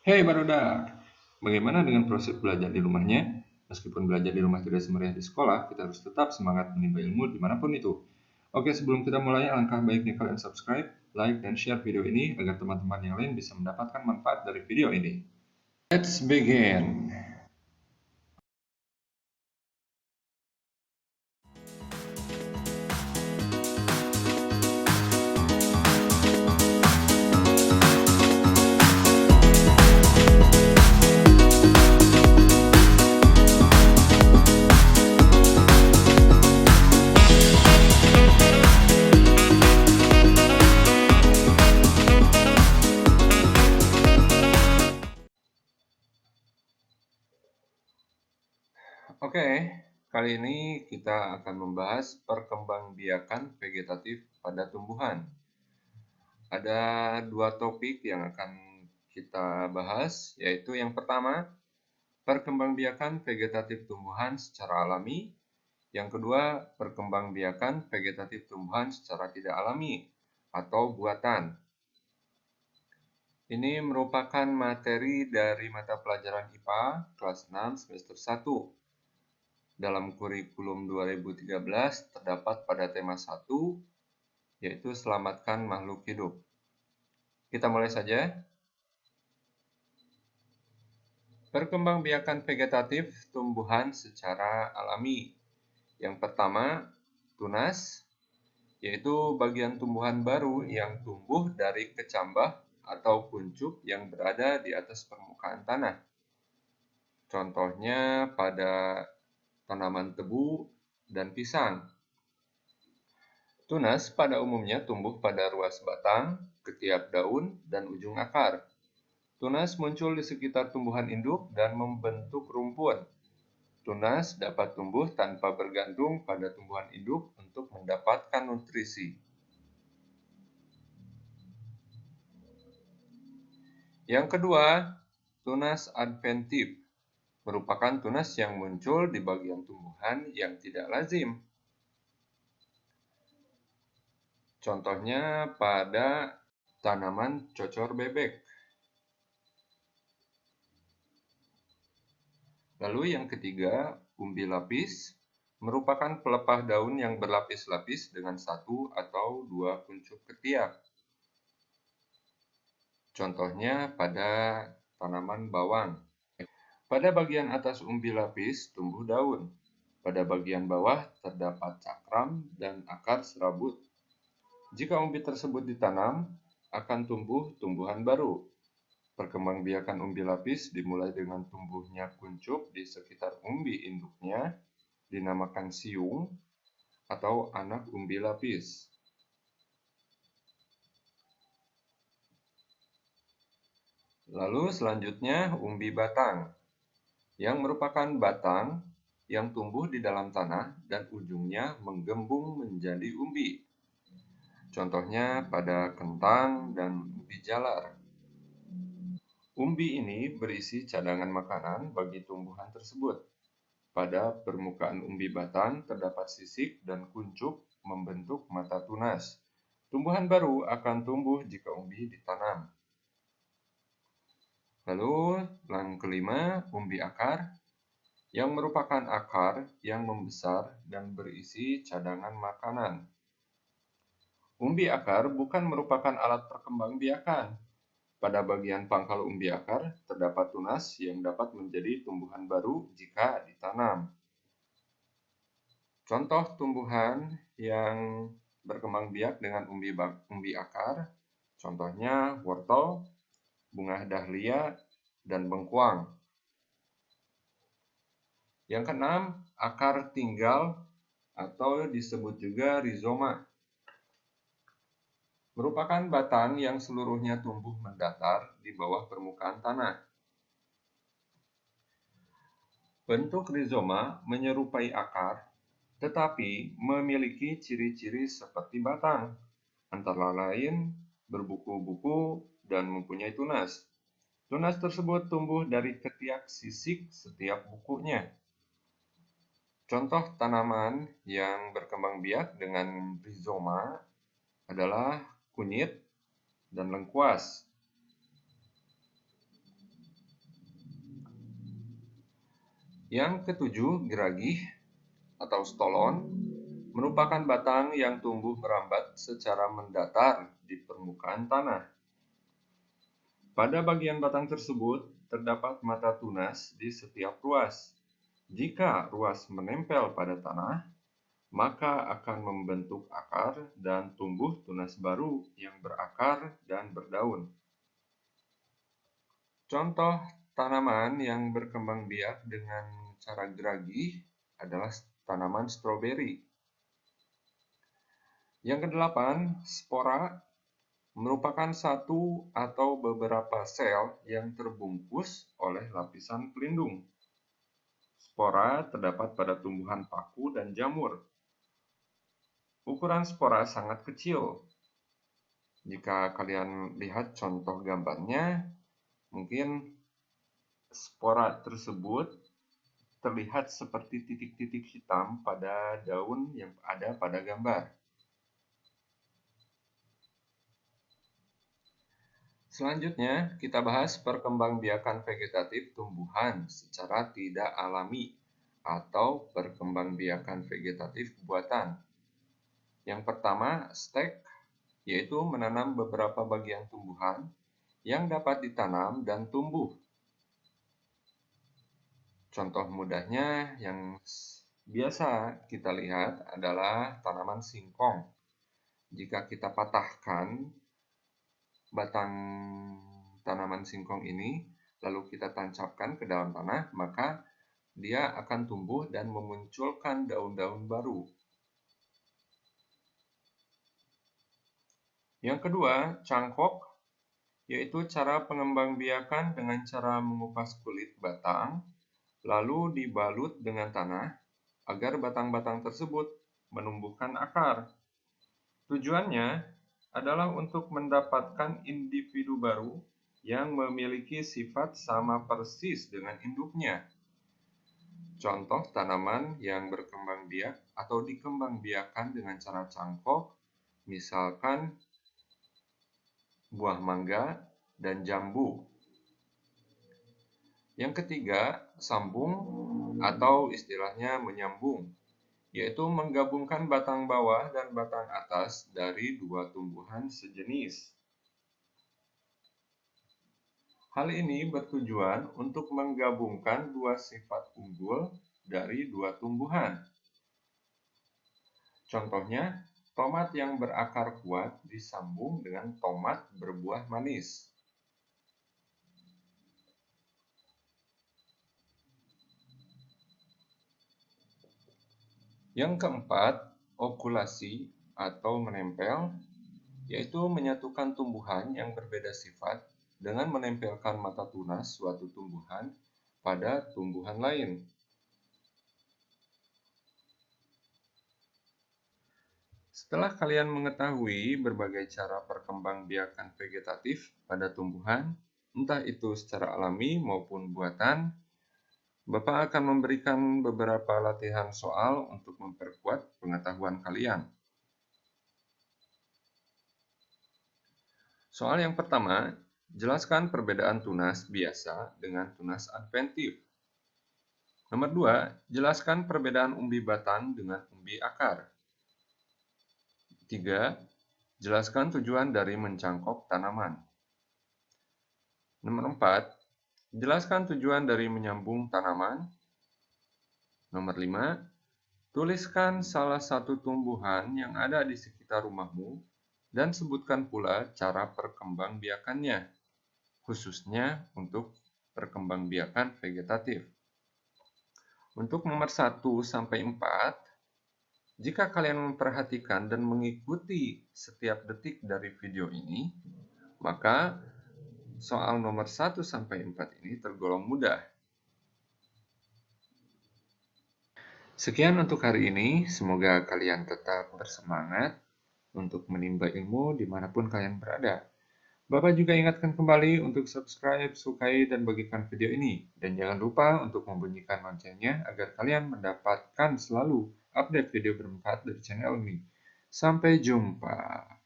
Hei barodar, bagaimana dengan proses belajar di rumahnya? Meskipun belajar di rumah tidak semeriah di sekolah, kita harus tetap semangat menimba ilmu dimanapun itu. Oke, sebelum kita mulai, alangkah baiknya kalian subscribe, like, dan share video ini agar teman-teman yang lain bisa mendapatkan manfaat dari video ini. Let's begin. Oke, kali ini kita akan membahas perkembangbiakan vegetatif pada tumbuhan. Ada dua topik yang akan kita bahas, yaitu yang pertama, perkembangbiakan vegetatif tumbuhan secara alami. Yang kedua, perkembangbiakan vegetatif tumbuhan secara tidak alami atau buatan. Ini merupakan materi dari mata pelajaran IPA kelas 6 semester 1. Dalam kurikulum 2013 terdapat pada tema 1, yaitu selamatkan makhluk hidup. Kita mulai saja. Perkembangbiakan vegetatif tumbuhan secara alami. Yang pertama, tunas, yaitu bagian tumbuhan baru yang tumbuh dari kecambah atau kuncup yang berada di atas permukaan tanah. Contohnya pada tanaman tebu dan pisang. Tunas pada umumnya tumbuh pada ruas batang, ketiak daun, dan ujung akar. Tunas muncul di sekitar tumbuhan induk dan membentuk rumpun. Tunas dapat tumbuh tanpa bergantung pada tumbuhan induk untuk mendapatkan nutrisi. Yang kedua, tunas adventif merupakan tunas yang muncul di bagian tumbuhan yang tidak lazim. Contohnya pada tanaman cocor bebek. Lalu yang ketiga, umbi lapis merupakan pelepah daun yang berlapis-lapis dengan satu atau dua kuncup ketiak. Contohnya pada tanaman bawang. Pada bagian atas umbi lapis tumbuh daun. Pada bagian bawah terdapat cakram dan akar serabut. Jika umbi tersebut ditanam, akan tumbuh tumbuhan baru. Perkembangbiakan umbi lapis dimulai dengan tumbuhnya kuncup di sekitar umbi induknya, dinamakan siung atau anak umbi lapis. Lalu selanjutnya umbi batang, yang merupakan batang yang tumbuh di dalam tanah dan ujungnya menggembung menjadi umbi. Contohnya pada kentang dan ubi jalar. Umbi ini berisi cadangan makanan bagi tumbuhan tersebut. Pada permukaan umbi batang terdapat sisik dan kuncup membentuk mata tunas. Tumbuhan baru akan tumbuh jika umbi ditanam. Lalu yang kelima, umbi akar, yang merupakan akar yang membesar dan berisi cadangan makanan. Umbi akar bukan merupakan alat perkembangbiakan. Pada bagian pangkal umbi akar terdapat tunas yang dapat menjadi tumbuhan baru jika ditanam. Contoh tumbuhan yang berkembang biak dengan umbi akar, contohnya wortel, bunga dahlia, dan bengkuang. Yang keenam, akar tinggal atau disebut juga rizoma. Merupakan batang yang seluruhnya tumbuh mendatar di bawah permukaan tanah. Bentuk rizoma menyerupai akar, tetapi memiliki ciri-ciri seperti batang, antara lain berbuku-buku dan mempunyai tunas. Tunas tersebut tumbuh dari ketiak sisik setiap bukunya. Contoh tanaman yang berkembang biak dengan rizoma adalah kunyit dan lengkuas. Yang ketujuh, geragih atau stolon merupakan batang yang tumbuh merambat secara mendatar di permukaan tanah. Pada bagian batang tersebut terdapat mata tunas di setiap ruas. Jika ruas menempel pada tanah, maka akan membentuk akar dan tumbuh tunas baru yang berakar dan berdaun. Contoh tanaman yang berkembang biak dengan cara geragih adalah tanaman stroberi. Yang kedelapan, spora merupakan satu atau beberapa sel yang terbungkus oleh lapisan pelindung. Spora terdapat pada tumbuhan paku dan jamur. Ukuran spora sangat kecil. Jika kalian lihat contoh gambarnya, mungkin spora tersebut terlihat seperti titik-titik hitam pada daun yang ada pada gambar. Selanjutnya, kita bahas perkembangbiakan vegetatif tumbuhan secara tidak alami atau perkembangbiakan vegetatif buatan. Yang pertama, stek, yaitu menanam beberapa bagian tumbuhan yang dapat ditanam dan tumbuh. Contoh mudahnya yang biasa kita lihat adalah tanaman singkong. Jika kita patahkan batang tanaman singkong ini, lalu kita tancapkan ke dalam tanah, maka dia akan tumbuh dan memunculkan daun-daun baru. Yang kedua, cangkok, yaitu cara pengembangbiakan dengan cara mengupas kulit batang, lalu dibalut dengan tanah, agar batang-batang tersebut menumbuhkan akar. Tujuannya adalah untuk mendapatkan individu baru yang memiliki sifat sama persis dengan induknya. Contoh tanaman yang berkembang biak atau dikembangbiakan dengan cara cangkok, misalkan buah mangga dan jambu. Yang ketiga, sambung atau istilahnya menyambung, yaitu menggabungkan batang bawah dan batang atas dari dua tumbuhan sejenis. Hal ini bertujuan untuk menggabungkan dua sifat unggul dari dua tumbuhan. Contohnya, tomat yang berakar kuat disambung dengan tomat berbuah manis. Yang keempat, okulasi atau menempel, yaitu menyatukan tumbuhan yang berbeda sifat dengan menempelkan mata tunas suatu tumbuhan pada tumbuhan lain. Setelah kalian mengetahui berbagai cara perkembangbiakan vegetatif pada tumbuhan, entah itu secara alami maupun buatan, Bapak akan memberikan beberapa latihan soal untuk memperkuat pengetahuan kalian. Soal yang pertama, jelaskan perbedaan tunas biasa dengan tunas adventif. Nomor 2, jelaskan perbedaan umbi batang dengan umbi akar. 3. Jelaskan tujuan dari mencangkok tanaman. Nomor 4. Jelaskan tujuan dari menyambung tanaman. Nomor 5. Tuliskan salah satu tumbuhan yang ada di sekitar rumahmu dan sebutkan pula cara perkembangbiakannya, khususnya untuk perkembangbiakan vegetatif. Untuk nomor 1 sampai 4, jika kalian memperhatikan dan mengikuti setiap detik dari video ini, maka soal nomor 1 sampai 4 ini tergolong mudah. Sekian untuk hari ini, semoga kalian tetap bersemangat untuk menimba ilmu dimanapun kalian berada. Bapak juga ingatkan kembali untuk subscribe, sukai, dan bagikan video ini. Dan jangan lupa untuk membunyikan loncengnya agar kalian mendapatkan selalu update video bermanfaat dari channel ini. Sampai jumpa.